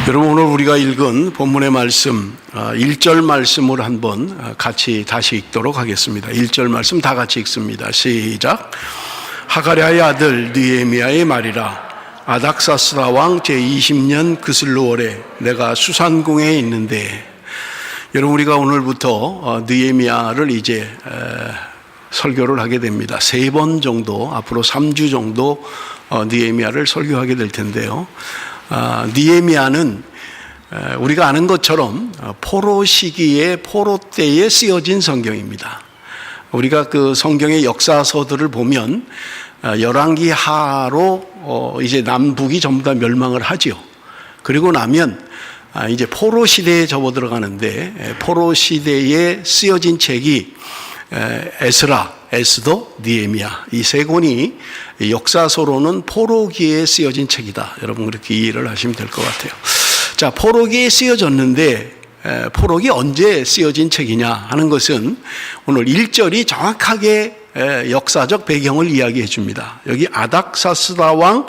여러분, 오늘 우리가 읽은 본문의 말씀 1절 말씀을 한번 같이 다시 읽도록 하겠습니다. 1절 말씀 다 같이 읽습니다. 시작. 하가랴의 아들 느헤미야의 말이라. 아닥사스다 왕 제20년 그슬루월에 내가 수산궁에 있는데. 여러분, 우리가 오늘부터 느헤미야를 이제 설교를 하게 됩니다. 3번 정도, 앞으로 3주 정도 느헤미야를 설교하게 될 텐데요. 느헤미야는 우리가 아는 것처럼 포로 시기에, 포로 때에 쓰여진 성경입니다. 우리가 그 성경의 역사서들을 보면 열왕기 하로 이제 남북이 전부 다 멸망을 하죠. 그리고 나면 이제 포로 시대에 접어들어가는데, 포로 시대에 쓰여진 책이 에스라, 에스더, 느헤미야, 이 세 권이 역사서로는 포로기에 쓰여진 책이다. 여러분, 그렇게 이해를 하시면 될 것 같아요. 자, 포로기에 쓰여졌는데 포로기 언제 쓰여진 책이냐 하는 것은 오늘 1절이 정확하게 역사적 배경을 이야기해 줍니다. 여기 아닥사스다 왕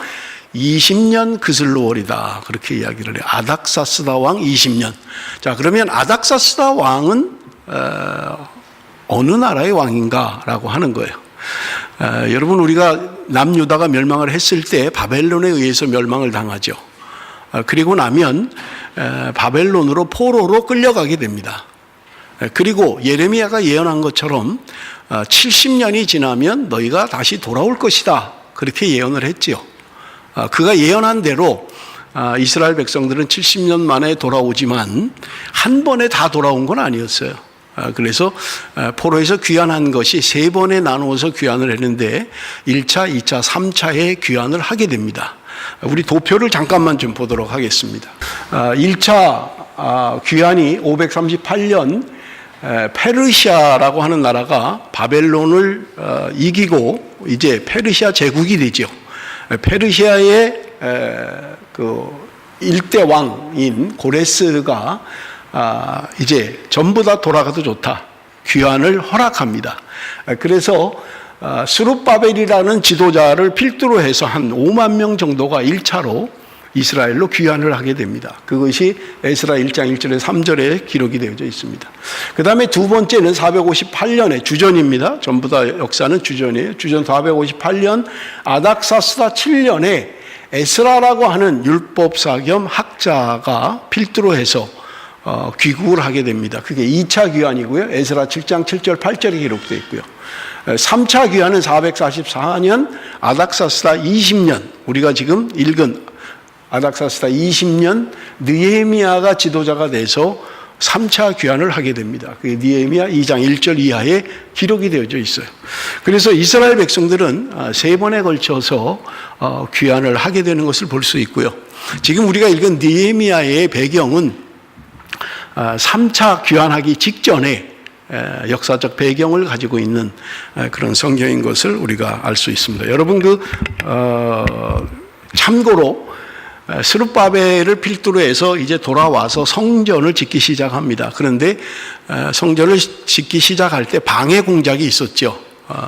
20년 그슬루월이다, 그렇게 이야기를 해요. 아닥사스다 왕 20년. 자, 그러면 아닥사스다 왕은 어느 나라의 왕인가라고 하는 거예요. 여러분, 우리가 남유다가 멸망을 했을 때 바벨론에 의해서 멸망을 당하죠. 그리고 나면 바벨론으로 포로로 끌려가게 됩니다. 그리고 예레미야가 예언한 것처럼 70년이 지나면 너희가 다시 돌아올 것이다, 그렇게 예언을 했지요. 그가 예언한 대로 이스라엘 백성들은 70년 만에 돌아오지만 한 번에 다 돌아온 건 아니었어요. 그래서 포로에서 귀환한 것이 3번에 나누어서 귀환을 했는데 1차, 2차, 3차에 귀환을 하게 됩니다. 우리 도표를 잠깐만 좀 보도록 하겠습니다. 1차 귀환이 538년 페르시아라고 하는 나라가 바벨론을 이기고 이제 페르시아 제국이 되죠. 페르시아의 그 일대 왕인 고레스가 이제 전부 다 돌아가도 좋다, 귀환을 허락합니다. 그래서 스룹바벨이라는 지도자를 필두로 해서 한 5만 명 정도가 1차로 이스라엘로 귀환을 하게 됩니다. 그것이 에스라 1장 1절에 3절에 기록이 되어 있습니다. 그 다음에 두 번째는 458년에 주전입니다. 전부 다 역사는 주전이에요. 주전 458년 아닥사스다 7년에 에스라라고 하는 율법사 겸 학자가 필두로 해서 귀국을 하게 됩니다. 그게 2차 귀환이고요. 에스라 7장 7절 8절에 기록되어 있고요. 3차 귀환은 444년 아닥사스다 20년, 우리가 지금 읽은 아닥사스다 20년 느헤미야가 지도자가 돼서 3차 귀환을 하게 됩니다. 그게 느헤미야 2장 1절 이하에 기록이 되어져 있어요. 그래서 이스라엘 백성들은 3번에 걸쳐서 귀환을 하게 되는 것을 볼 수 있고요. 지금 우리가 읽은 느헤미야의 배경은 3차 귀환하기 직전에 역사적 배경을 가지고 있는 그런 성경인 것을 우리가 알 수 있습니다. 여러분, 참고로 스룹바벨을 필두로 해서 이제 돌아와서 성전을 짓기 시작합니다. 그런데 성전을 짓기 시작할 때 방해 공작이 있었죠.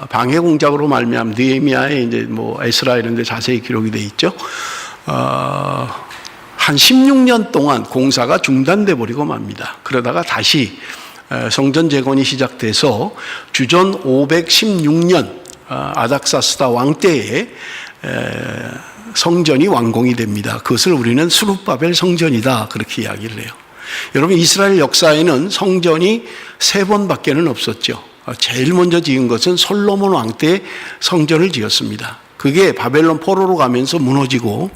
방해 공작으로 말미암아 느헤미야에 이제 에스라 이런 데 자세히 기록이 돼 있죠. 한 16년 동안 공사가 중단돼 버리고 맙니다. 그러다가 다시 성전 재건이 시작돼서 주전 516년 아닥사스다 왕 때에 성전이 완공이 됩니다. 그것을 우리는 스룹바벨 성전이다, 그렇게 이야기를 해요. 여러분, 이스라엘 역사에는 성전이 3번밖에는 없었죠. 제일 먼저 지은 것은 솔로몬 왕 때 성전을 지었습니다. 그게 바벨론 포로로 가면서 무너지고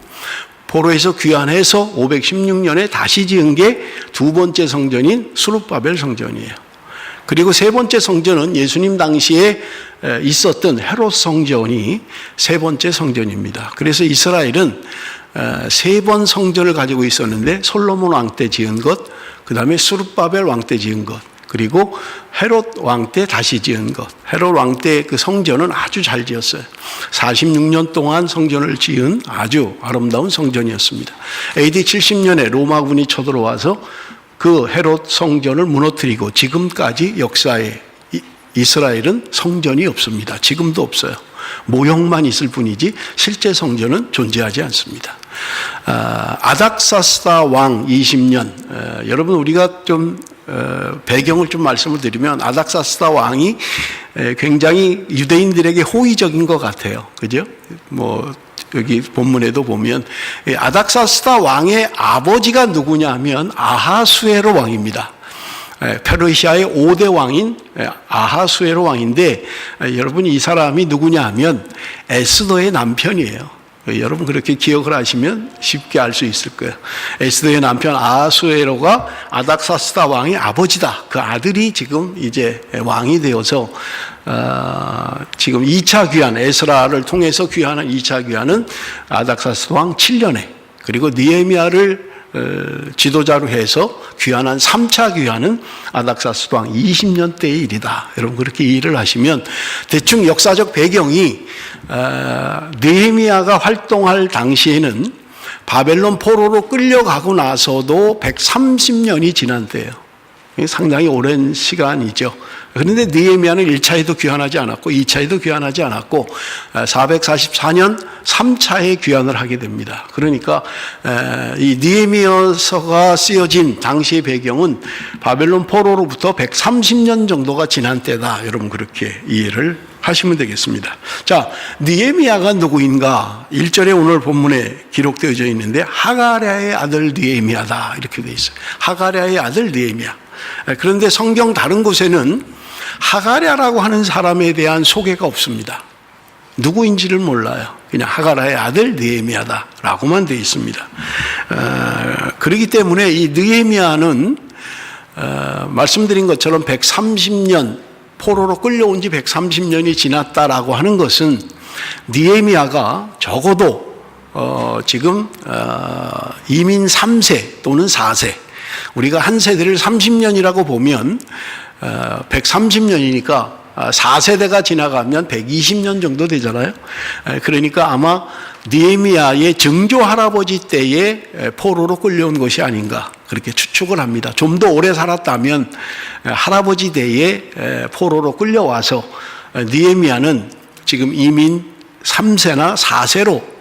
포로에서 귀환해서 516년에 다시 지은 게 두 번째 성전인 스룹바벨 성전이에요. 그리고 세 번째 성전은 예수님 당시에 있었던 헤롯 성전이 세 번째 성전입니다. 그래서 이스라엘은 3번 성전을 가지고 있었는데 솔로몬 왕 때 지은 것, 그 다음에 스룹바벨 왕 때 지은 것, 그리고 헤롯 왕 때 다시 지은 것. 헤롯 왕 때 그 성전은 아주 잘 지었어요. 46년 동안 성전을 지은 아주 아름다운 성전이었습니다. AD 70년에 로마군이 쳐들어와서 그 헤롯 성전을 무너뜨리고 지금까지 역사에 이스라엘은 성전이 없습니다. 지금도 없어요. 모형만 있을 뿐이지 실제 성전은 존재하지 않습니다. 아닥사스다 왕 20년. 여러분 우리가 좀 배경을 좀 말씀을 드리면 아닥사스다 왕이 굉장히 유대인들에게 호의적인 것 같아요. 그죠? 뭐 여기 본문에도 보면 아닥사스다 왕의 아버지가 누구냐 하면 아하수에로 왕입니다. 페르시아의 5대 왕인 아하수에로 왕인데 여러분 이 사람이 누구냐 하면 에스더의 남편이에요. 여러분 그렇게 기억을 하시면 쉽게 알 수 있을 거예요. 에스더의 남편 아하수에로가 아닥사스다 왕의 아버지다. 그 아들이 지금 이제 왕이 되어서 지금 2차 귀환, 에스라를 통해서 귀환한 2차 귀환은 아닥사스다 왕 7년에, 그리고 느헤미야를 지도자로 해서 귀환한 3차 귀환은 아닥사스다 왕 20년 때의 일이다. 여러분 그렇게 이해를 하시면 대충 역사적 배경이 느헤미야가 활동할 당시에는 바벨론 포로로 끌려가고 나서도 130년이 지난 때예요. 상당히 오랜 시간이죠. 그런데 느헤미야는 1차에도 귀환하지 않았고 2차에도 귀환하지 않았고 444년 3차에 귀환을 하게 됩니다. 그러니까 이 느헤미야서가 쓰여진 당시의 배경은 바벨론 포로로부터 130년 정도가 지난 때다. 여러분 그렇게 이해를 하시면 되겠습니다. 자, 느헤미야가 누구인가? 1절에 오늘 본문에 기록되어져 있는데 하가랴의 아들 느헤미야다 이렇게 되어 있어요. 하가랴의 아들 느헤미야. 그런데 성경 다른 곳에는 하가랴라고 하는 사람에 대한 소개가 없습니다. 누구인지를 몰라요. 그냥 하가랴의 아들 느헤미야다라고만 되어 있습니다. 그렇기 때문에 이 느헤미야는 말씀드린 것처럼 130년 포로로 끌려온 지 130년이 지났다라고 하는 것은 느헤미야가 적어도 지금 이민 3세 또는 4세, 우리가 한 세대를 30년이라고 보면 130년이니까 4세대가 지나가면 120년 정도 되잖아요. 그러니까 아마 느헤미야의 증조 할아버지 때에 포로로 끌려온 것이 아닌가 그렇게 추측을 합니다. 좀 더 오래 살았다면 할아버지 때에 포로로 끌려와서 느헤미야는 지금 이민 3세나 4세로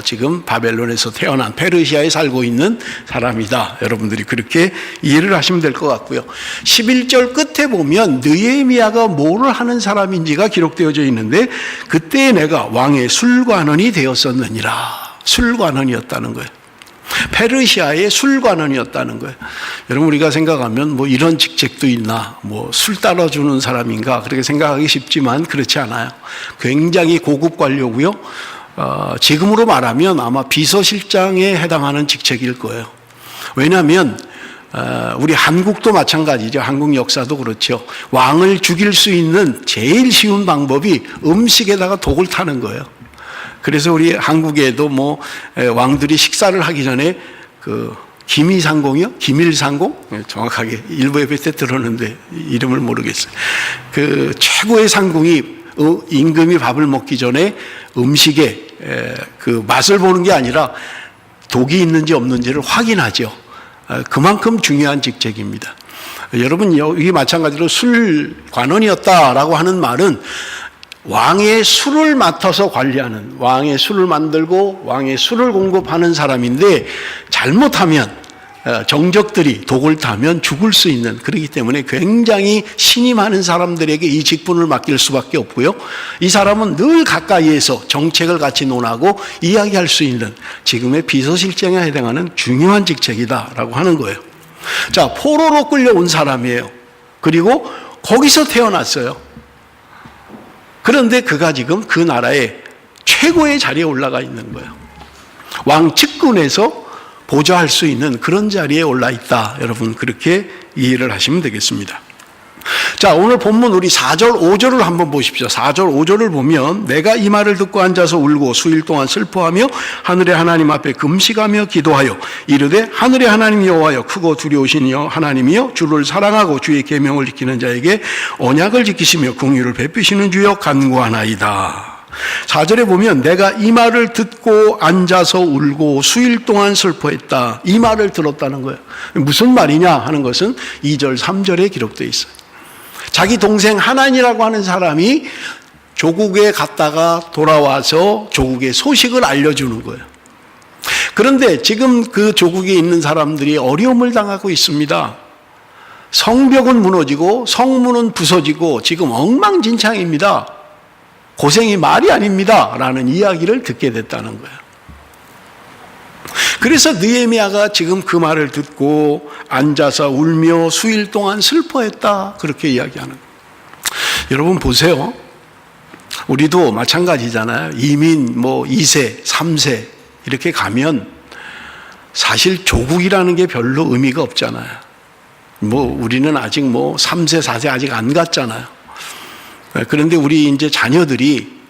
지금 바벨론에서 태어난 페르시아에 살고 있는 사람이다. 여러분들이 그렇게 이해를 하시면 될 것 같고요. 11절 끝에 보면 느헤미야가 뭐를 하는 사람인지가 기록되어져 있는데 그때 내가 왕의 술관원이 되었었느니라. 술관원이었다는 거예요. 페르시아의 술관원이었다는 거예요. 여러분 우리가 생각하면 뭐 이런 직책도 있나, 뭐 술 따라주는 사람인가 그렇게 생각하기 쉽지만 그렇지 않아요. 굉장히 고급 관료고요. 지금으로 말하면 아마 비서실장에 해당하는 직책일 거예요. 왜냐하면 우리 한국도 마찬가지죠. 한국 역사도 그렇죠. 왕을 죽일 수 있는 제일 쉬운 방법이 음식에다가 독을 타는 거예요. 그래서 우리 한국에도 뭐 왕들이 식사를 하기 전에 그 기미상공이요? 기밀상공? 정확하게 일부 예배 때 들었는데 이름을 모르겠어요. 그 최고의 상공이 임금이 밥을 먹기 전에 음식에 그 맛을 보는 게 아니라 독이 있는지 없는지를 확인하죠. 그만큼 중요한 직책입니다. 여러분 여기 마찬가지로 술관원이었다라고 하는 말은 왕의 술을 맡아서 관리하는, 왕의 술을 만들고 왕의 술을 공급하는 사람인데 잘못하면 정적들이 독을 타면 죽을 수 있는, 그렇기 때문에 굉장히 신이 많은 사람들에게 이 직분을 맡길 수밖에 없고요. 이 사람은 늘 가까이에서 정책을 같이 논하고 이야기할 수 있는 지금의 비서실장에 해당하는 중요한 직책이다라고 하는 거예요. 자, 포로로 끌려온 사람이에요. 그리고 거기서 태어났어요. 그런데 그가 지금 그 나라의 최고의 자리에 올라가 있는 거예요. 왕 측근에서 보좌할 수 있는 그런 자리에 올라 있다. 여러분 그렇게 이해를 하시면 되겠습니다. 자, 오늘 본문 우리 4절 5절을 한번 보십시오. 4절 5절을 보면 내가 이 말을 듣고 앉아서 울고 수일 동안 슬퍼하며 하늘의 하나님 앞에 금식하며 기도하여 이르되 하늘의 하나님 여호와여 크고 두려우신 하나님이여 주를 사랑하고 주의 계명을 지키는 자에게 언약을 지키시며 긍휼을 베푸시는 주여 간구하나이다. 4절에 보면 내가 이 말을 듣고 앉아서 울고 수일 동안 슬퍼했다. 이 말을 들었다는 거예요. 무슨 말이냐 하는 것은 2절 3절에 기록되어 있어요. 자기 동생 하난이라고 하는 사람이 조국에 갔다가 돌아와서 조국의 소식을 알려주는 거예요. 그런데 지금 그 조국에 있는 사람들이 어려움을 당하고 있습니다. 성벽은 무너지고 성문은 부서지고 지금 엉망진창입니다. 고생이 말이 아닙니다. 라는 이야기를 듣게 됐다는 거예요. 그래서 느헤미야가 지금 그 말을 듣고 앉아서 울며 수일 동안 슬퍼했다. 그렇게 이야기하는 거예요. 여러분 보세요. 우리도 마찬가지잖아요. 이민 2세, 3세 이렇게 가면 사실 조국이라는 게 별로 의미가 없잖아요. 우리는 아직 3세, 4세 아직 안 갔잖아요. 그런데 우리 이제 자녀들이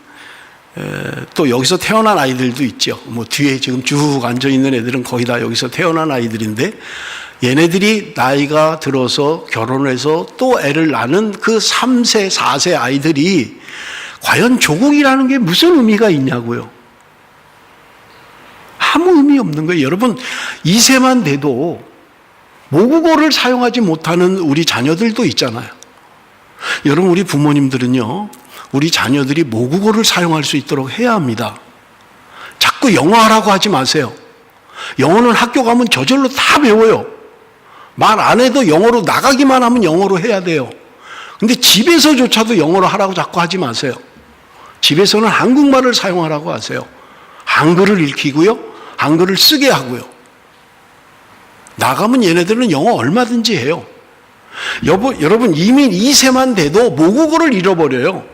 또 여기서 태어난 아이들도 있죠. 뒤에 지금 쭉 앉아 있는 애들은 거의 다 여기서 태어난 아이들인데 얘네들이 나이가 들어서 결혼해서 또 애를 낳는 그 3세, 4세 아이들이 과연 조국이라는 게 무슨 의미가 있냐고요. 아무 의미 없는 거예요. 여러분 2세만 돼도 모국어를 사용하지 못하는 우리 자녀들도 있잖아요. 여러분 우리 부모님들은요, 우리 자녀들이 모국어를 사용할 수 있도록 해야 합니다. 자꾸 영어 하라고 하지 마세요. 영어는 학교 가면 저절로 다 배워요. 말 안 해도 영어로 나가기만 하면 영어로 해야 돼요. 근데 집에서조차도 영어로 하라고 자꾸 하지 마세요. 집에서는 한국말을 사용하라고 하세요. 한글을 읽히고요, 한글을 쓰게 하고요. 나가면 얘네들은 영어 얼마든지 해요. 여러분 이민 2세만 돼도 모국어를 잃어버려요.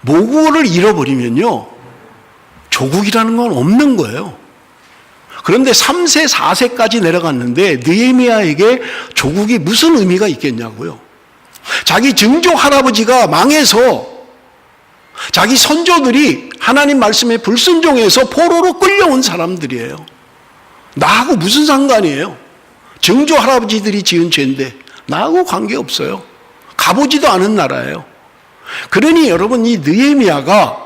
모국어를 잃어버리면요, 조국이라는 건 없는 거예요. 그런데 3세, 4세까지 내려갔는데 느헤미야에게 조국이 무슨 의미가 있겠냐고요. 자기 증조 할아버지가 망해서 자기 선조들이 하나님 말씀에 불순종해서 포로로 끌려온 사람들이에요. 나하고 무슨 상관이에요? 증조 할아버지들이 지은 죄인데 나하고 관계없어요. 가보지도 않은 나라예요. 그러니 여러분 이 느헤미야가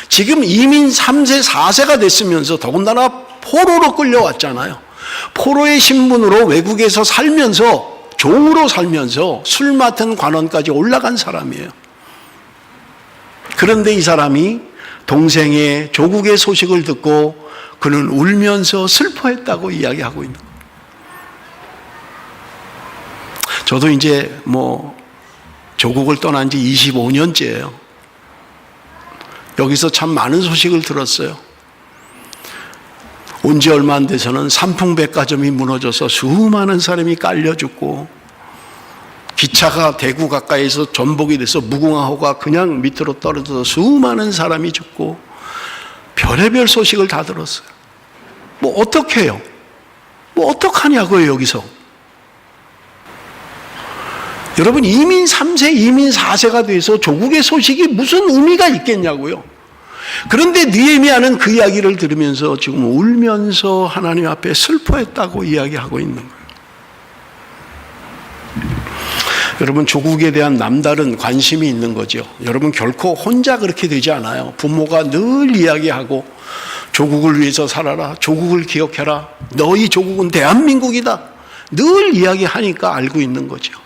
지금 이민 3세, 4세가 됐으면서 더군다나 포로로 끌려왔잖아요. 포로의 신분으로 외국에서 살면서, 종으로 살면서 술 맡은 관원까지 올라간 사람이에요. 그런데 이 사람이 동생의 조국의 소식을 듣고 그는 울면서 슬퍼했다고 이야기하고 있는 거예요. 저도 이제 조국을 떠난 지 25년째예요. 여기서 참 많은 소식을 들었어요. 온 지 얼마 안 돼서는 삼풍백화점이 무너져서 수많은 사람이 깔려 죽고, 기차가 대구 가까이서 전복이 돼서 무궁화호가 그냥 밑으로 떨어져서 수많은 사람이 죽고, 별의별 소식을 다 들었어요. 어떻게 해요? 어떡하냐고요 여기서. 여러분 이민 3세, 이민 4세가 돼서 조국의 소식이 무슨 의미가 있겠냐고요. 그런데 느헤미야는 그 이야기를 들으면서 지금 울면서 하나님 앞에 슬퍼했다고 이야기하고 있는 거예요. 여러분 조국에 대한 남다른 관심이 있는 거죠. 여러분 결코 혼자 그렇게 되지 않아요. 부모가 늘 이야기하고 조국을 위해서 살아라, 조국을 기억해라, 너희 조국은 대한민국이다, 늘 이야기하니까 알고 있는 거죠.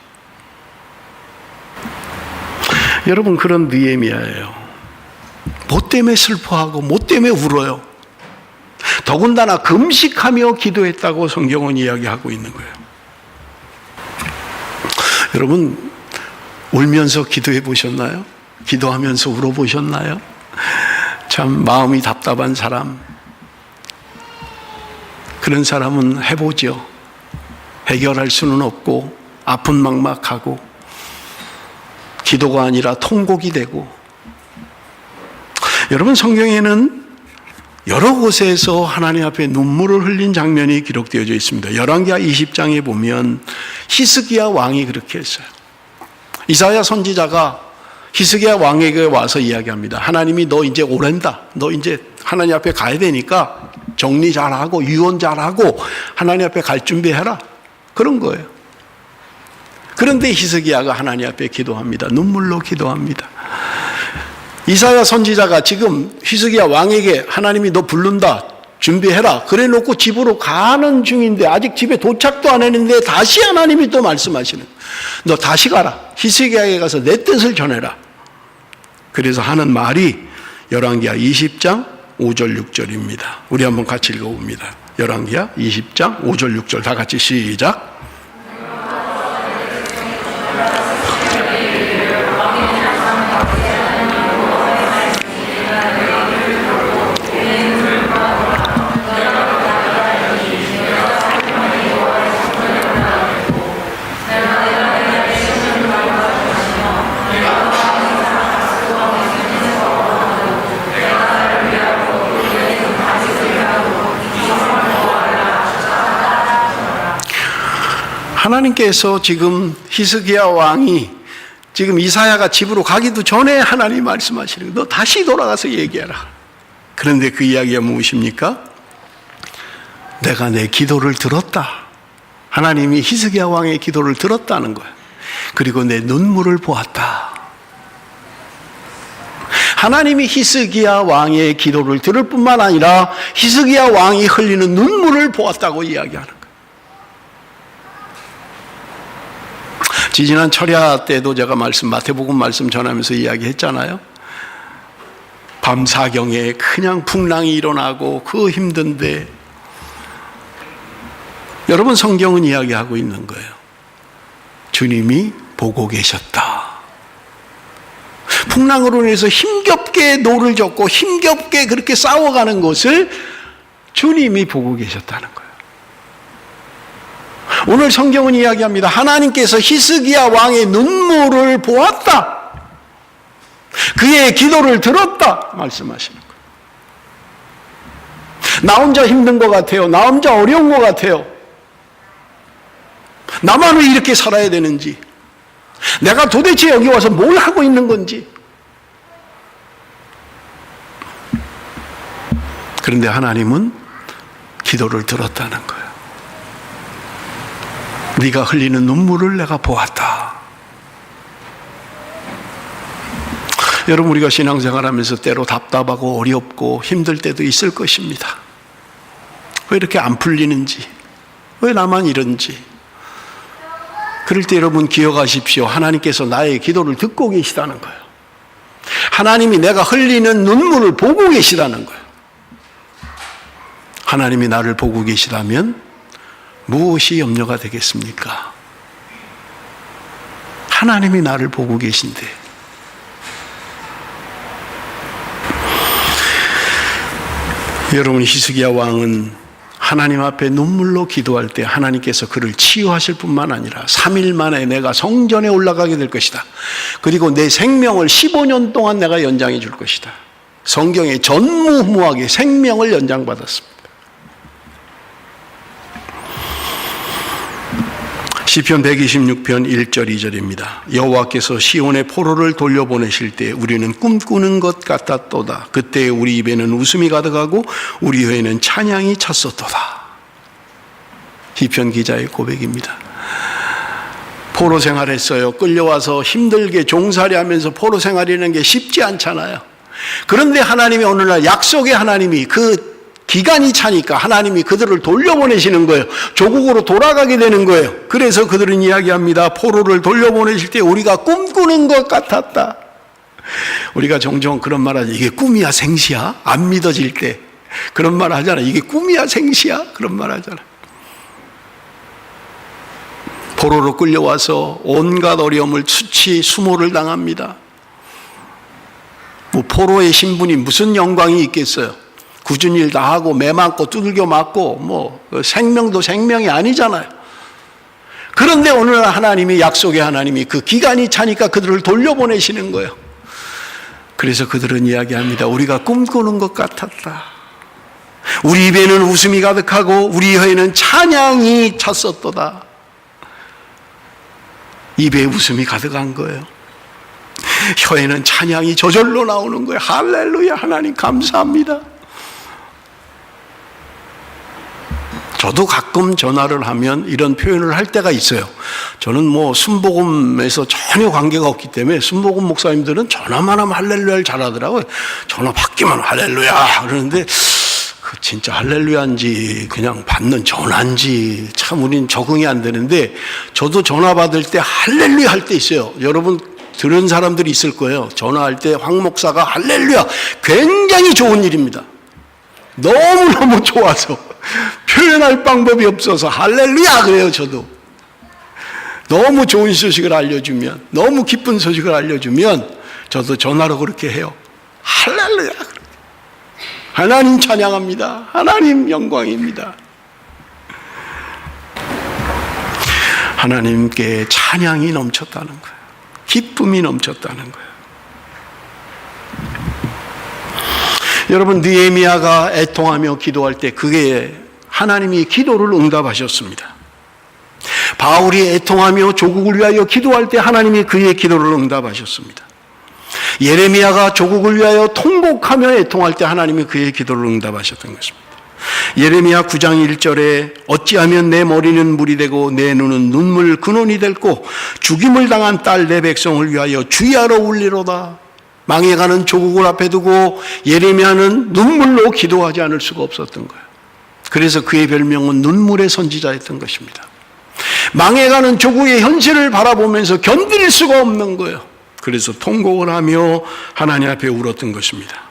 여러분 그런 느헤미야예요. 뭐 때문에 슬퍼하고 뭐 때문에 울어요? 더군다나 금식하며 기도했다고 성경은 이야기하고 있는 거예요. 여러분 울면서 기도해 보셨나요? 기도하면서 울어 보셨나요? 참 마음이 답답한 사람, 그런 사람은 해보죠. 해결할 수는 없고 아픈 막막하고 기도가 아니라 통곡이 되고. 여러분 성경에는 여러 곳에서 하나님 앞에 눈물을 흘린 장면이 기록되어져 있습니다. 열왕기하 20장에 보면 히스기야 왕이 그렇게 했어요. 이사야 선지자가 히스기야 왕에게 와서 이야기합니다. 하나님이 너 이제 오랜다, 너 이제 하나님 앞에 가야 되니까 정리 잘하고 유언 잘하고 하나님 앞에 갈 준비해라, 그런 거예요. 그런데 히스기야가 하나님 앞에 기도합니다. 눈물로 기도합니다. 이사야 선지자가 지금 히스기야 왕에게 하나님이 너 부른다, 준비해라 그래 놓고 집으로 가는 중인데 아직 집에 도착도 안 했는데 다시 하나님이 또 말씀하시는, 너 다시 가라, 히스기야에게 가서 내 뜻을 전해라. 그래서 하는 말이 열왕기하 20장 5절 6절입니다. 우리 한번 같이 읽어봅니다. 열왕기하 20장 5절 6절 다 같이 시작. 하나님께서 지금 히스기야 왕이 지금 이사야가 집으로 가기도 전에 하나님 말씀하시는 거예요. 너 다시 돌아가서 얘기해라. 그런데 그 이야기가 무엇입니까? 내가 내 기도를 들었다. 하나님이 히스기야 왕의 기도를 들었다는 거예요. 그리고 내 눈물을 보았다. 하나님이 히스기야 왕의 기도를 들을 뿐만 아니라 히스기야 왕이 흘리는 눈물을 보았다고 이야기하는 거예요. 지지난 철야 때도 제가 마태복음 말씀 전하면서 이야기했잖아요. 밤 사경에 그냥 풍랑이 일어나고 그 힘든데 여러분 성경은 이야기하고 있는 거예요. 주님이 보고 계셨다. 풍랑으로 인해서 힘겹게 노를 젓고 힘겹게 그렇게 싸워가는 것을 주님이 보고 계셨다는 거예요. 오늘 성경은 이야기합니다. 하나님께서 히스기야 왕의 눈물을 보았다. 그의 기도를 들었다. 말씀하시는 거예요. 나 혼자 힘든 것 같아요. 나 혼자 어려운 것 같아요. 나만 왜 이렇게 살아야 되는지. 내가 도대체 여기 와서 뭘 하고 있는 건지. 그런데 하나님은 기도를 들었다는 거예요. 네가 흘리는 눈물을 내가 보았다. 여러분, 우리가 신앙생활하면서 때로 답답하고 어렵고 힘들 때도 있을 것입니다. 왜 이렇게 안 풀리는지, 왜 나만 이런지. 그럴 때 여러분 기억하십시오. 하나님께서 나의 기도를 듣고 계시다는 거예요. 하나님이 내가 흘리는 눈물을 보고 계시다는 거예요. 하나님이 나를 보고 계시다면 무엇이 염려가 되겠습니까? 하나님이 나를 보고 계신데. 여러분, 히스기야 왕은 하나님 앞에 눈물로 기도할 때 하나님께서 그를 치유하실 뿐만 아니라 3일 만에 내가 성전에 올라가게 될 것이다. 그리고 내 생명을 15년 동안 내가 연장해 줄 것이다. 성경에 전무후무하게 생명을 연장받았습니다. 시편 126편 1절 2절입니다. 여호와께서 시온의 포로를 돌려보내실 때 우리는 꿈꾸는 것 같았도다. 그때 우리 입에는 웃음이 가득하고 우리 혀에는 찬양이 찼었도다. 시편 기자의 고백입니다. 포로 생활했어요. 끌려와서 힘들게 종살이 하면서 포로 생활이라는 게 쉽지 않잖아요. 그런데 하나님이 어느 날 약속의 하나님이 그 기간이 차니까 하나님이 그들을 돌려보내시는 거예요. 조국으로 돌아가게 되는 거예요. 그래서 그들은 이야기합니다. 포로를 돌려보내실 때 우리가 꿈꾸는 것 같았다. 우리가 종종 그런 말 하죠. 이게 꿈이야 생시야? 안 믿어질 때 그런 말 하잖아요. 이게 꿈이야 생시야? 그런 말 하잖아요. 포로로 끌려와서 온갖 어려움을 수모를 당합니다. 뭐 포로의 신분이 무슨 영광이 있겠어요? 굳은 일 다 하고 매 맞고 두들겨 맞고 뭐 생명도 생명이 아니잖아요. 그런데 오늘 하나님이 약속의 하나님이 그 기간이 차니까 그들을 돌려보내시는 거예요. 그래서 그들은 이야기합니다. 우리가 꿈꾸는 것 같았다. 우리 입에는 웃음이 가득하고 우리 혀에는 찬양이 찼었도다. 입에 웃음이 가득한 거예요. 혀에는 찬양이 저절로 나오는 거예요. 할렐루야, 하나님 감사합니다. 저도 가끔 전화를 하면 이런 표현을 할 때가 있어요. 저는 뭐 순복음에서 전혀 관계가 없기 때문에 순복음 목사님들은 전화만 하면 할렐루야를 잘하더라고요. 전화 받기만 할렐루야 그러는데 그 진짜 할렐루야인지 그냥 받는 전화인지 참 우린 적응이 안 되는데 저도 전화 받을 때 할렐루야 할 때 있어요. 여러분 들은 사람들이 있을 거예요. 전화할 때 황 목사가 할렐루야 굉장히 좋은 일입니다. 너무너무 좋아서 표현할 방법이 없어서 할렐루야 그래요. 저도 너무 좋은 소식을 알려주면, 너무 기쁜 소식을 알려주면 저도 전화로 그렇게 해요. 할렐루야. 하나님 찬양합니다. 하나님 영광입니다. 하나님께 찬양이 넘쳤다는 거예요. 기쁨이 넘쳤다는 거예요. 여러분, 느헤미야가 애통하며 기도할 때 그게 하나님이 기도를 응답하셨습니다. 바울이 애통하며 조국을 위하여 기도할 때 하나님이 그의 기도를 응답하셨습니다. 예레미야가 조국을 위하여 통곡하며 애통할 때 하나님이 그의 기도를 응답하셨던 것입니다. 예레미야 9장 1절에 어찌하면 내 머리는 물이 되고 내 눈은 눈물 근원이 됐고 죽임을 당한 딸 내 백성을 위하여 주의하러 울리로다. 망해가는 조국을 앞에 두고 예레미야는 눈물로 기도하지 않을 수가 없었던 거예요. 그래서 그의 별명은 눈물의 선지자였던 것입니다. 망해가는 조국의 현실을 바라보면서 견딜 수가 없는 거예요. 그래서 통곡을 하며 하나님 앞에 울었던 것입니다.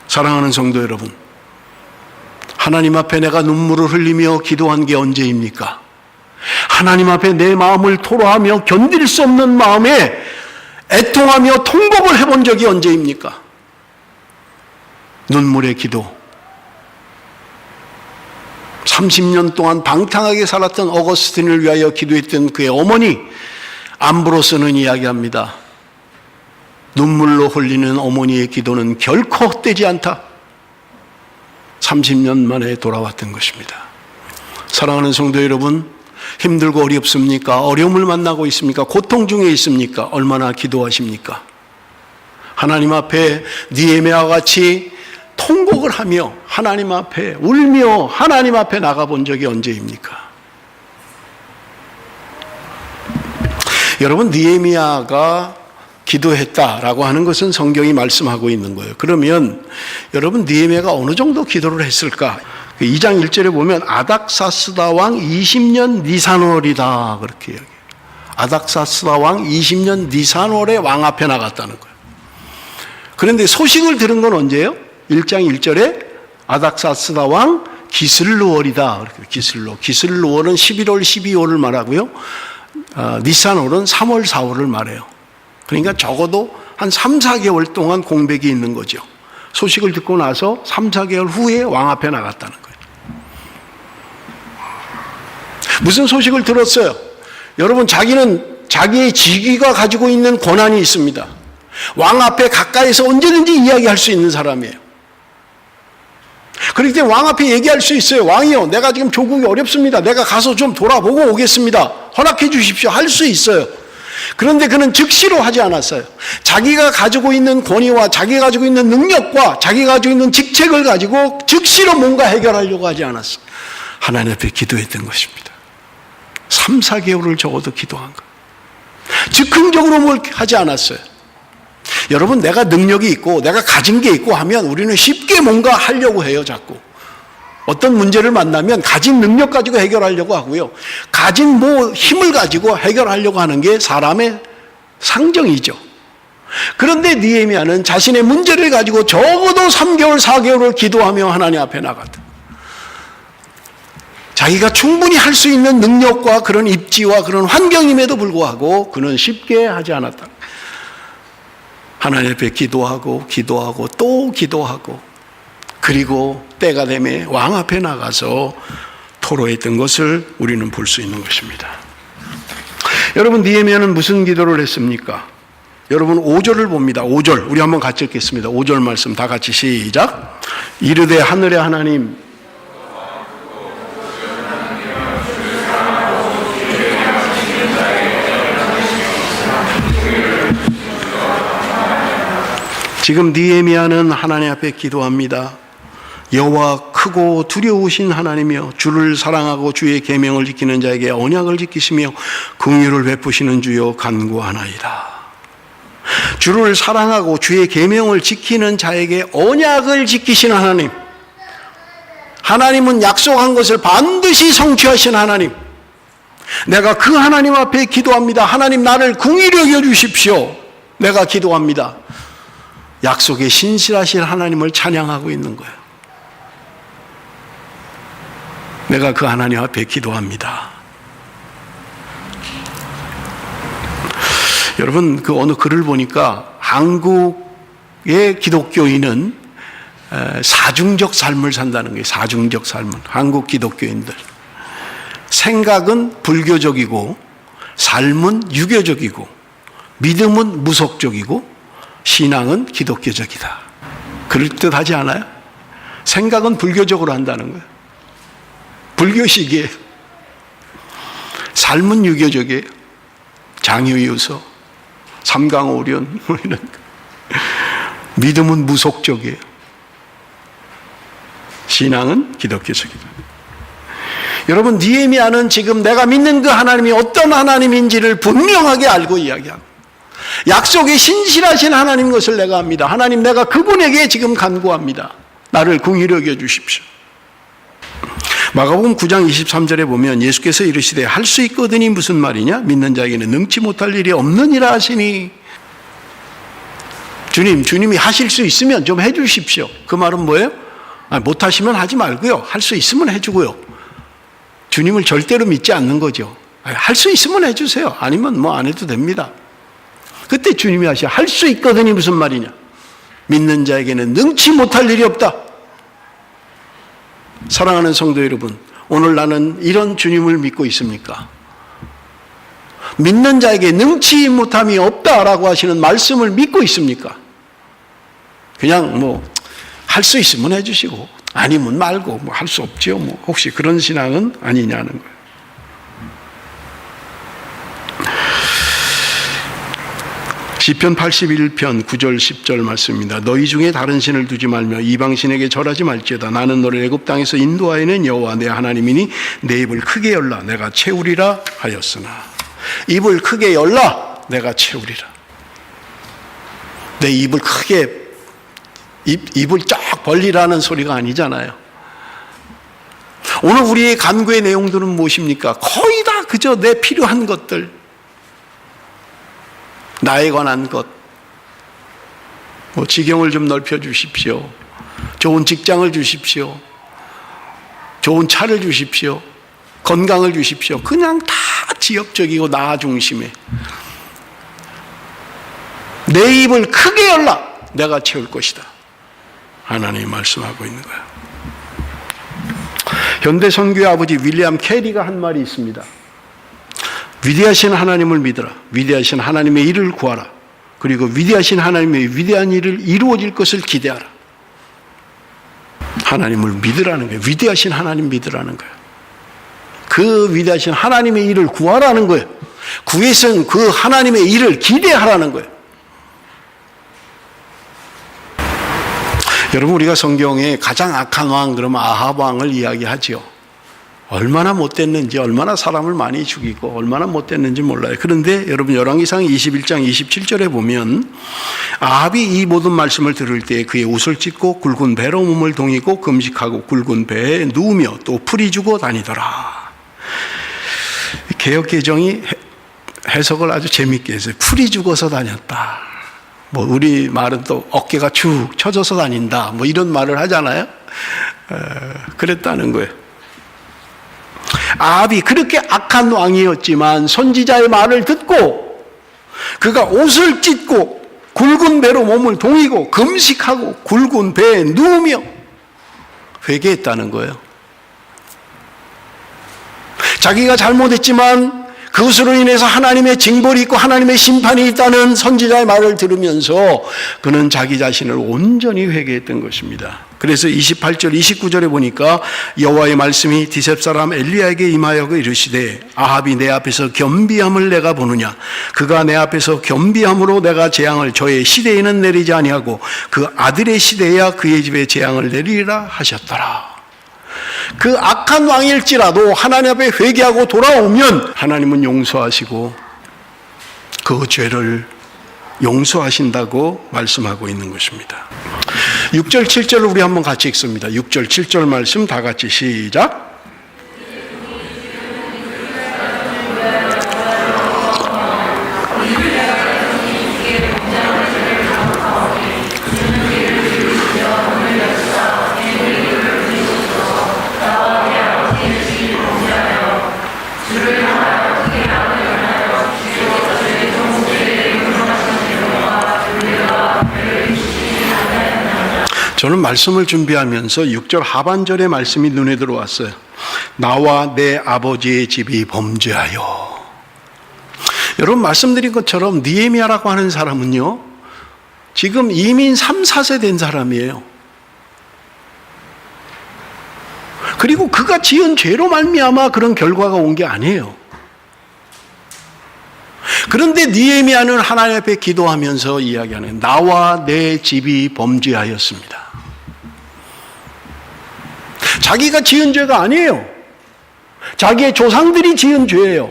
사랑하는 성도 여러분, 하나님 앞에 내가 눈물을 흘리며 기도한 게 언제입니까? 하나님 앞에 내 마음을 토로하며 견딜 수 없는 마음에 애통하며 통곡을 해본 적이 언제입니까? 눈물의 기도. 30년 동안 방탕하게 살았던 어거스틴을 위하여 기도했던 그의 어머니 암브로스는 이야기합니다. 눈물로 흘리는 어머니의 기도는 결코 헛되지 않다. 30년 만에 돌아왔던 것입니다. 사랑하는 성도 여러분, 힘들고 어렵습니까? 어려움을 만나고 있습니까? 고통 중에 있습니까? 얼마나 기도하십니까? 하나님 앞에 느헤미야와 같이 통곡을 하며 하나님 앞에 울며 하나님 앞에 나가본 적이 언제입니까? 여러분, 느헤미야가 기도했다라고 하는 것은 성경이 말씀하고 있는 거예요. 그러면 여러분, 느헤미야가 어느 정도 기도를 했을까? 2장 1절에 보면 아닥사스다 왕 20년 니산월이다 그렇게 이야기해요. 아닥사스다 왕 20년 니산월에 왕 앞에 나갔다는 거예요. 그런데 소식을 들은 건 언제예요? 1장 1절에 아닥사스다 왕 기슬루월이다. 기슬루월은 11월, 12월을 말하고요. 니산월은 3월, 4월을 말해요. 그러니까 적어도 한 3, 4개월 동안 공백이 있는 거죠. 소식을 듣고 나서 3, 4개월 후에 왕 앞에 나갔다는 거예요. 무슨 소식을 들었어요? 여러분, 자기는 자기의 직위가 가지고 있는 권한이 있습니다. 왕 앞에 가까이서 언제든지 이야기할 수 있는 사람이에요. 그렇기 때문에 왕 앞에 얘기할 수 있어요. 왕이요, 내가 지금 조국이 어렵습니다. 내가 가서 좀 돌아보고 오겠습니다. 허락해 주십시오. 할 수 있어요. 그런데 그는 즉시로 하지 않았어요. 자기가 가지고 있는 권위와 자기가 가지고 있는 능력과 자기가 가지고 있는 직책을 가지고 즉시로 뭔가 해결하려고 하지 않았어요. 하나님 앞에 기도했던 것입니다. 3, 4개월을 적어도 기도한 것. 즉흥적으로 뭘 하지 않았어요. 여러분, 내가 능력이 있고 내가 가진 게 있고 하면 우리는 쉽게 뭔가 하려고 해요. 자꾸 어떤 문제를 만나면 가진 능력 가지고 해결하려고 하고요, 가진 힘을 가지고 해결하려고 하는 게 사람의 상정이죠. 그런데 느헤미야는 자신의 문제를 가지고 적어도 3개월, 4개월을 기도하며 하나님 앞에 나갔다. 자기가 충분히 할 수 있는 능력과 그런 입지와 그런 환경임에도 불구하고 그는 쉽게 하지 않았다. 하나님 앞에 기도하고 또 기도하고, 그리고 때가 되면 왕 앞에 나가서 토로했던 것을 우리는 볼 수 있는 것입니다. 여러분, 느헤미야는 무슨 기도를 했습니까? 여러분, 5절을 봅니다. 5절 우리 한번 같이 읽겠습니다. 5절 말씀 다 같이 시작. 이르되 하늘의 하나님, 지금 느헤미야는 하나님 앞에 기도합니다. 여호와 크고 두려우신 하나님이여, 주를 사랑하고 주의 계명을 지키는 자에게 언약을 지키시며 긍휼을 베푸시는 주여 간구하나이다. 주를 사랑하고 주의 계명을 지키는 자에게 언약을 지키시는 하나님, 하나님은 약속한 것을 반드시 성취하신 하나님, 내가 그 하나님 앞에 기도합니다. 하나님, 나를 긍휼히 여겨주십시오. 내가 기도합니다. 약속에 신실하신 하나님을 찬양하고 있는 거예요. 내가 그 하나님 앞에 기도합니다. 여러분, 그 어느 글을 보니까 한국의 기독교인은 사중적 삶을 산다는 거예요. 사중적 삶을. 한국 기독교인들. 생각은 불교적이고, 삶은 유교적이고, 믿음은 무속적이고, 신앙은 기독교적이다. 그럴듯하지 않아요? 생각은 불교적으로 한다는 거예요. 불교식이에요. 삶은 유교적이에요. 장유유서, 삼강오륜, 이런. 믿음은 무속적이에요. 신앙은 기독교적이다. 여러분, 느헤미야는 지금 내가 믿는 그 하나님이 어떤 하나님인지를 분명하게 알고 이야기합니다. 약속에 신실하신 하나님 것을 내가 압니다. 하나님, 내가 그분에게 지금 간구합니다. 나를 긍휼히 여겨 주십시오. 마가복음 9장 23절에 보면 예수께서 이르시되 할 수 있거든이 무슨 말이냐? 믿는 자에게는 능치 못할 일이 없느니라 하시니. 주님이 하실 수 있으면 좀 해주십시오. 그 말은 뭐예요? 못하시면 하지 말고요. 할 수 있으면 해주고요. 주님을 절대로 믿지 않는 거죠. 할 수 있으면 해주세요. 아니면 뭐 안 해도 됩니다. 그때 주님이 하시죠. 할 수 있거든이 무슨 말이냐? 믿는 자에게는 능치 못할 일이 없다. 사랑하는 성도 여러분, 오늘 나는 이런 주님을 믿고 있습니까? 믿는 자에게 능치 못함이 없다라고 하시는 말씀을 믿고 있습니까? 그냥 뭐 할 수 있으면 해주시고 아니면 말고 뭐 할 수 없지요. 뭐 혹시 그런 신앙은 아니냐는 거예요. 시편 81편 9절 10절 말씀입니다. 너희 중에 다른 신을 두지 말며 이방신에게 절하지 말지어다. 나는 너를 애굽 땅에서 인도하여낸 여호와 내 하나님이니 내 입을 크게 열라 내가 채우리라 하였으나. 입을 크게 열라 내가 채우리라. 내 입을 크게 입을 쫙 벌리라는 소리가 아니잖아요. 오늘 우리의 간구의 내용들은 무엇입니까? 거의 다 그저 내 필요한 것들, 나에 관한 것, 뭐 지경을 좀 넓혀 주십시오. 좋은 직장을 주십시오. 좋은 차를 주십시오. 건강을 주십시오. 그냥 다 지역적이고 나 중심에. 내 입을 크게 열라 내가 채울 것이다. 하나님이 말씀하고 있는 거예요. 현대 선교의 아버지 윌리엄 캐리가 한 말이 있습니다. 위대하신 하나님을 믿어라. 위대하신 하나님의 일을 구하라. 그리고 위대하신 하나님의 위대한 일을 이루어질 것을 기대하라. 하나님을 믿으라는 거예요. 위대하신 하나님 믿으라는 거예요. 그 위대하신 하나님의 일을 구하라는 거예요. 구해서는 그 하나님의 일을 기대하라는 거예요. 여러분, 우리가 성경에 가장 악한 왕 그러면 아합 왕을 이야기하죠. 얼마나 못됐는지, 얼마나 사람을 많이 죽이고 얼마나 못됐는지 몰라요. 그런데 여러분, 열왕기상 21장 27절에 보면 아합이 이 모든 말씀을 들을 때 그의 옷을 찢고 굵은 배로 몸을 동이고 금식하고 굵은 배에 누우며 또 풀이 주고 다니더라. 개역개정이 해석을 아주 재밌게 했어요. 풀이 죽어서 다녔다. 뭐 우리 말은 또 어깨가 축 처져서 다닌다. 뭐 이런 말을 하잖아요. 그랬다는 거예요. 아합이 그렇게 악한 왕이었지만 선지자의 말을 듣고 그가 옷을 찢고 굵은 배로 몸을 동이고 금식하고 굵은 배에 누우며 회개했다는 거예요. 자기가 잘못했지만 그것으로 인해서 하나님의 징벌이 있고 하나님의 심판이 있다는 선지자의 말을 들으면서 그는 자기 자신을 온전히 회개했던 것입니다. 그래서 28절 29절에 보니까 여호와의 말씀이 디셉 사람 엘리야에게 임하여 이르시되 아합이 내 앞에서 겸비함을 내가 보느냐. 그가 내 앞에서 겸비함으로 내가 재앙을 저의 시대에는 내리지 아니하고 그 아들의 시대에야 그의 집에 재앙을 내리리라 하셨더라. 그 악한 왕일지라도 하나님 앞에 회개하고 돌아오면 하나님은 용서하시고 그 죄를 용서하신다고 말씀하고 있는 것입니다. 6절 7절을 우리 한번 같이 읽습니다. 6절 7절 말씀 다 같이 시작. 저는 말씀을 준비하면서 6절 하반절의 말씀이 눈에 들어왔어요. 나와 내 아버지의 집이 범죄하여. 여러분 말씀드린 것처럼 느헤미야라고 하는 사람은요, 지금 이민 3, 4세 된 사람이에요. 그리고 그가 지은 죄로 말미암아 그런 결과가 온 게 아니에요. 그런데 느헤미야는 하나님 앞에 기도하면서 이야기하는, 나와 내 집이 범죄하였습니다. 자기가 지은 죄가 아니에요. 자기의 조상들이 지은 죄예요.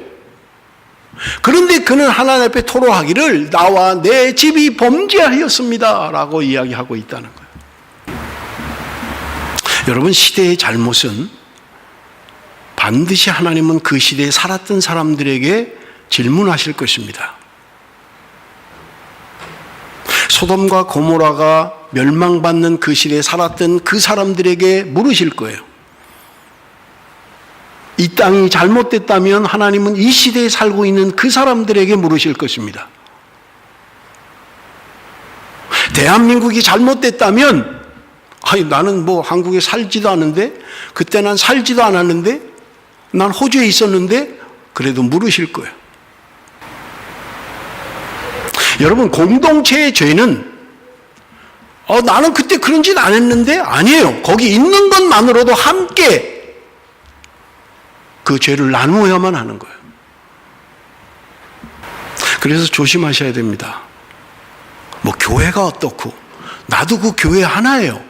그런데 그는 하나님 앞에 토로하기를 나와 내 집이 범죄하였습니다 라고 이야기하고 있다는 거예요. 여러분, 시대의 잘못은 반드시 하나님은 그 시대에 살았던 사람들에게 질문하실 것입니다. 소돔과 고모라가 멸망받는 그 시대에 살았던 그 사람들에게 물으실 거예요. 이 땅이 잘못됐다면 하나님은 이 시대에 살고 있는 그 사람들에게 물으실 것입니다. 대한민국이 잘못됐다면, 아니 나는 뭐 한국에 살지도 않은데, 그때 난 살지도 않았는데, 난 호주에 있었는데, 그래도 물으실 거예요. 여러분, 공동체의 죄는 나는 그때 그런 짓 안 했는데, 아니에요. 거기 있는 것만으로도 함께 그 죄를 나누어야만 하는 거예요. 그래서 조심하셔야 됩니다. 뭐 교회가 어떻고, 나도 그 교회 하나예요.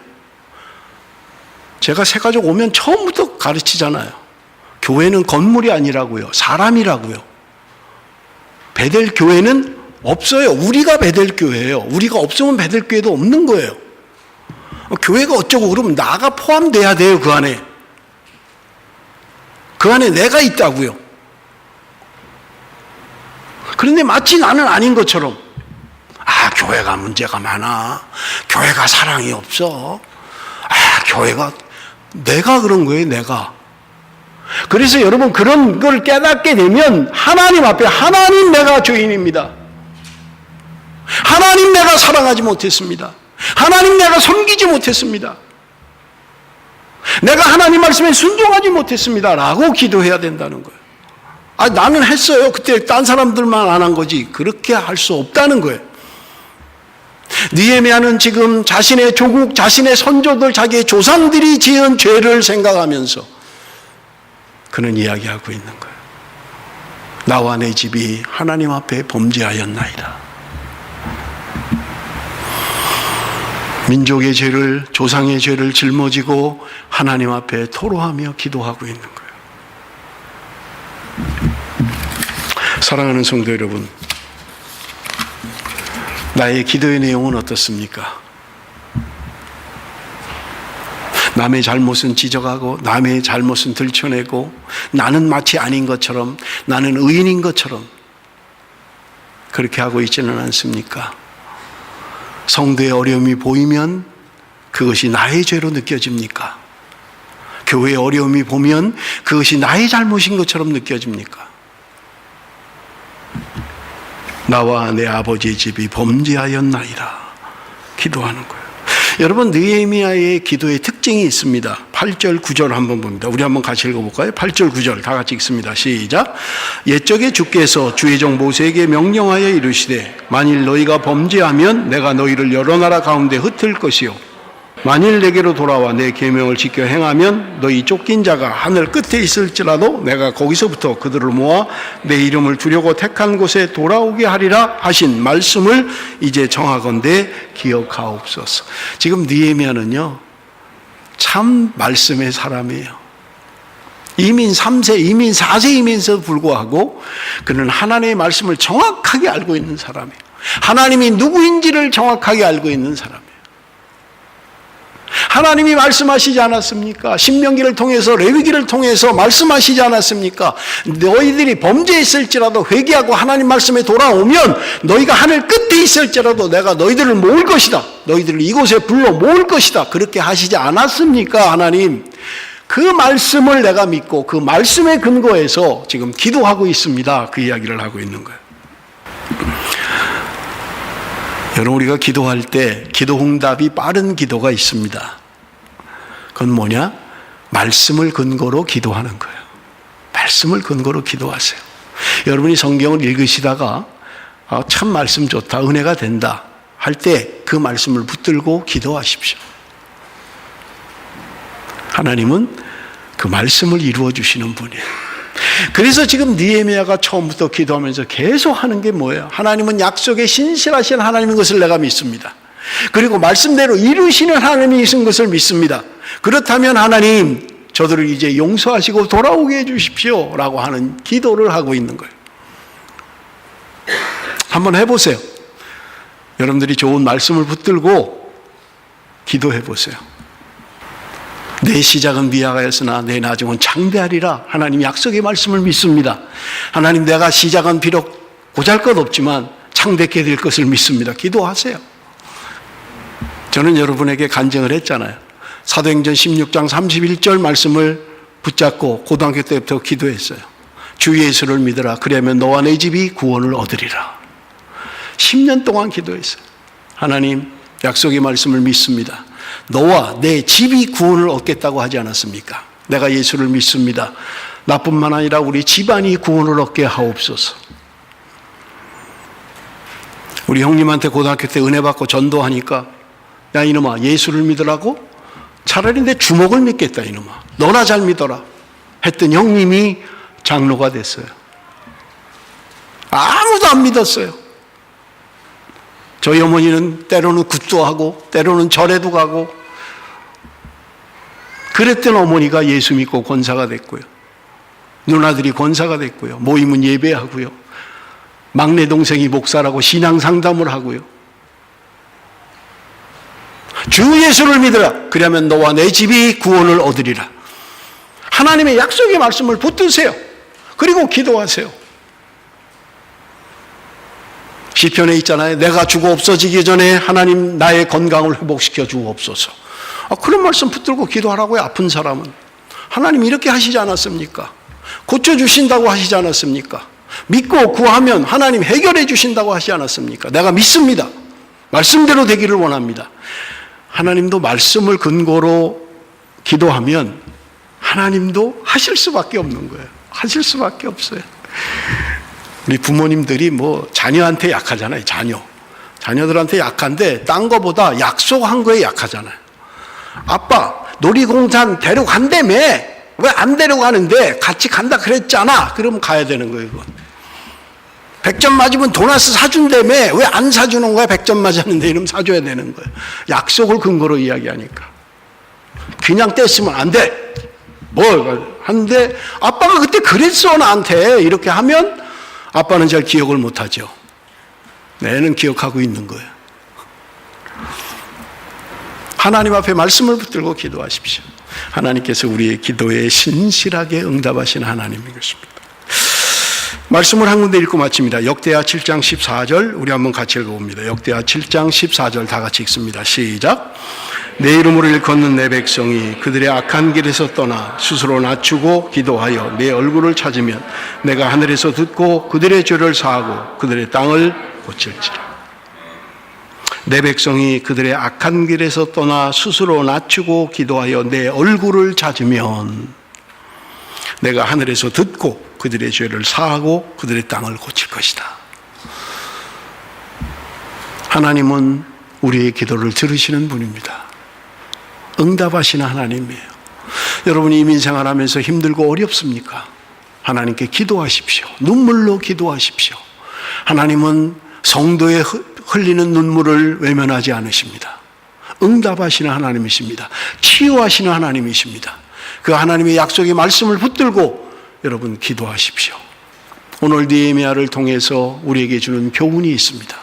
제가 새가족 오면 처음부터 가르치잖아요. 교회는 건물이 아니라고요. 사람이라고요. 베델 교회는 없어요. 우리가 베델 교회예요. 우리가 없으면 베델 교회도 없는 거예요. 교회가 어쩌고 그러면 나가 포함돼야 돼요. 그 안에. 그 안에 내가 있다고요. 그런데 마치 나는 아닌 것처럼, 교회가 문제가 많아. 교회가 사랑이 없어. 교회가, 내가 그런 거예요. 내가. 그래서 여러분, 그런 걸 깨닫게 되면 하나님 앞에, 하나님 내가 죄인입니다. 하나님 내가 사랑하지 못했습니다. 하나님 내가 섬기지 못했습니다. 내가 하나님 말씀에 순종하지 못했습니다 라고 기도해야 된다는 거예요. 나는 했어요. 그때 딴 사람들만 안 한 거지. 그렇게 할 수 없다는 거예요. 느헤미야는 지금 자신의 조국, 자신의 선조들, 자기의 조상들이 지은 죄를 생각하면서 그는 이야기하고 있는 거예요. 나와 내 집이 하나님 앞에 범죄하였나이다. 민족의 죄를, 조상의 죄를 짊어지고 하나님 앞에 토로하며 기도하고 있는 거예요. 사랑하는 성도 여러분, 나의 기도의 내용은 어떻습니까? 남의 잘못은 지적하고 남의 잘못은 들춰내고 나는 마치 아닌 것처럼, 나는 의인인 것처럼 그렇게 하고 있지는 않습니까? 성도의 어려움이 보이면 그것이 나의 죄로 느껴집니까? 교회의 어려움이 보면 그것이 나의 잘못인 것처럼 느껴집니까? 나와 내 아버지의 집이 범죄하였나이다 기도하는 거예요. 여러분, 느헤미야의 기도의 특징이 있습니다. 8절 9절 한번 봅니다. 우리 한번 같이 읽어볼까요? 8절 9절 다 같이 읽습니다. 시작. 옛적에 주께서 주의 종 모세에게 명령하여 이르시되 만일 너희가 범죄하면 내가 너희를 여러 나라 가운데 흩을 것이요 만일 내게로 돌아와 내 계명을 지켜 행하면 너희 쫓긴 자가 하늘 끝에 있을지라도 내가 거기서부터 그들을 모아 내 이름을 두려고 택한 곳에 돌아오게 하리라 하신 말씀을 이제 정하건대 기억하옵소서. 지금 느헤미야는요, 참 말씀의 사람이에요. 이민 3세, 이민 4세임에도 불구하고 그는 하나님의 말씀을 정확하게 알고 있는 사람이에요. 하나님이 누구인지를 정확하게 알고 있는 사람이에요. 하나님이 말씀하시지 않았습니까? 신명기를 통해서, 레위기를 통해서 말씀하시지 않았습니까? 너희들이 범죄했을지라도 회개하고 하나님 말씀에 돌아오면 너희가 하늘 끝에 있을지라도 내가 너희들을 모을 것이다. 너희들을 이곳에 불러 모을 것이다. 그렇게 하시지 않았습니까? 하나님. 그 말씀을 내가 믿고 그 말씀에 근거해서 지금 기도하고 있습니다. 그 이야기를 하고 있는 거예요. 여러분, 우리가 기도할 때 기도 응답이 빠른 기도가 있습니다. 그건 뭐냐? 말씀을 근거로 기도하는 거예요. 말씀을 근거로 기도하세요. 여러분이 성경을 읽으시다가 참 말씀 좋다, 은혜가 된다 할 때 그 말씀을 붙들고 기도하십시오. 하나님은 그 말씀을 이루어 주시는 분이에요. 그래서 지금 느헤미야가 처음부터 기도하면서 계속 하는 게 뭐예요? 하나님은 약속에 신실하신 하나님인 것을 내가 믿습니다. 그리고 말씀대로 이루시는 하나님이신 것을 믿습니다. 그렇다면 하나님, 저들을 이제 용서하시고 돌아오게 해주십시오 라고 하는 기도를 하고 있는 거예요. 한번 해보세요. 여러분들이 좋은 말씀을 붙들고 기도해 보세요. 내 시작은 미약하였으나 내 나중은 장대하리라. 하나님 약속의 말씀을 믿습니다. 하나님, 내가 시작은 비록 보잘것없지만 창대케 될 것을 믿습니다. 기도하세요. 저는 여러분에게 간증을 했잖아요. 사도행전 16장 31절 말씀을 붙잡고 고등학교 때부터 기도했어요. 주 예수를 믿으라. 그러면 너와 내 집이 구원을 얻으리라. 10년 동안 기도했어요. 하나님, 약속의 말씀을 믿습니다. 너와 내 집이 구원을 얻겠다고 하지 않았습니까? 내가 예수를 믿습니다. 나뿐만 아니라 우리 집안이 구원을 얻게 하옵소서. 우리 형님한테 고등학교 때 은혜 받고 전도하니까, 야 이놈아, 예수를 믿으라고? 차라리 내 주먹을 믿겠다 이놈아. 너나 잘 믿어라 했더니 형님이 장로가 됐어요. 아무도 안 믿었어요. 저희 어머니는 때로는 굿도 하고 때로는 절에도 가고 그랬던 어머니가 예수 믿고 권사가 됐고요. 누나들이 권사가 됐고요. 모임은 예배하고요. 막내 동생이 목사라고 신앙 상담을 하고요. 주 예수를 믿으라. 그러면 너와 내 집이 구원을 얻으리라. 하나님의 약속의 말씀을 붙드세요. 그리고 기도하세요. 시편에 있잖아요. 내가 죽어 없어지기 전에 하나님 나의 건강을 회복시켜 주옵소서. 그런 말씀 붙들고 기도하라고요. 아픈 사람은. 하나님 이렇게 하시지 않았습니까? 고쳐주신다고 하시지 않았습니까? 믿고 구하면 하나님 해결해 주신다고 하시지 않았습니까? 내가 믿습니다. 말씀대로 되기를 원합니다. 하나님도 말씀을 근거로 기도하면 하나님도 하실 수밖에 없는 거예요. 하실 수밖에 없어요. 우리 부모님들이 자녀한테 약하잖아요. 자녀들한테 약한데 딴 거보다 약속한 거에 약하잖아요. 아빠 놀이공원 데려간다며. 왜 안 데려가는데? 같이 간다 그랬잖아. 그러면 가야 되는 거예요. 그건. 100점 맞으면 도나스 사준다며. 왜 안 사주는 거야? 100점 맞았는데 이러면 사줘야 되는 거예요. 약속을 근거로 이야기하니까. 그냥 뗐으면 안 돼. 하는데 아빠가 그때 그랬어 나한테. 이렇게 하면 아빠는 잘 기억을 못하죠. 애는 기억하고 있는 거예요. 하나님 앞에 말씀을 붙들고 기도하십시오. 하나님께서 우리의 기도에 신실하게 응답하시는 하나님인 것입니다. 말씀을 한 군데 읽고 마칩니다. 역대하 7장 14절 우리 한번 같이 읽어봅니다. 역대하 7장 14절 다 같이 읽습니다. 시작. 내 이름으로 일컫는 내 백성이 그들의 악한 길에서 떠나 스스로 낮추고 기도하여 내 얼굴을 찾으면 내가 하늘에서 듣고 그들의 죄를 사하고 그들의 땅을 고칠지라. 내 백성이 그들의 악한 길에서 떠나 스스로 낮추고 기도하여 내 얼굴을 찾으면 내가 하늘에서 듣고 그들의 죄를 사하고 그들의 땅을 고칠 것이다. 하나님은 우리의 기도를 들으시는 분입니다. 응답하시는 하나님이에요. 여러분이 이민생활하면서 힘들고 어렵습니까? 하나님께 기도하십시오. 눈물로 기도하십시오. 하나님은 성도의 흘리는 눈물을 외면하지 않으십니다. 응답하시는 하나님이십니다. 치유하시는 하나님이십니다. 그 하나님의 약속의 말씀을 붙들고 여러분 기도하십시오. 오늘 느헤미야를 통해서 우리에게 주는 교훈이 있습니다.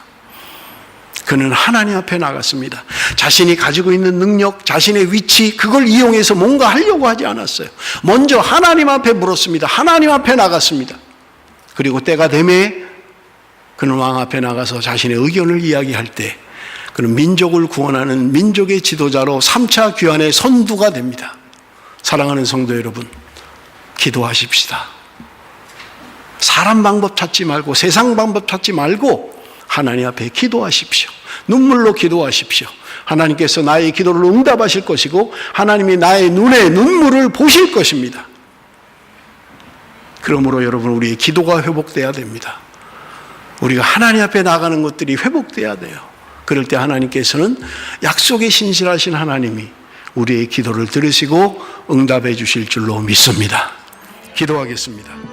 그는 하나님 앞에 나갔습니다. 자신이 가지고 있는 능력, 자신의 위치, 그걸 이용해서 뭔가 하려고 하지 않았어요. 먼저 하나님 앞에 물었습니다. 하나님 앞에 나갔습니다. 그리고 때가 되매 그는 왕 앞에 나가서 자신의 의견을 이야기할 때 그는 민족을 구원하는 민족의 지도자로 3차 귀환의 선두가 됩니다. 사랑하는 성도 여러분, 기도하십시다. 사람 방법 찾지 말고 세상 방법 찾지 말고 하나님 앞에 기도하십시오. 눈물로 기도하십시오. 하나님께서 나의 기도를 응답하실 것이고 하나님이 나의 눈에 눈물을 보실 것입니다. 그러므로 여러분, 우리의 기도가 회복돼야 됩니다. 우리가 하나님 앞에 나가는 것들이 회복돼야 돼요. 그럴 때 하나님께서는 약속에 신실하신 하나님이 우리의 기도를 들으시고 응답해 주실 줄로 믿습니다. 기도하겠습니다.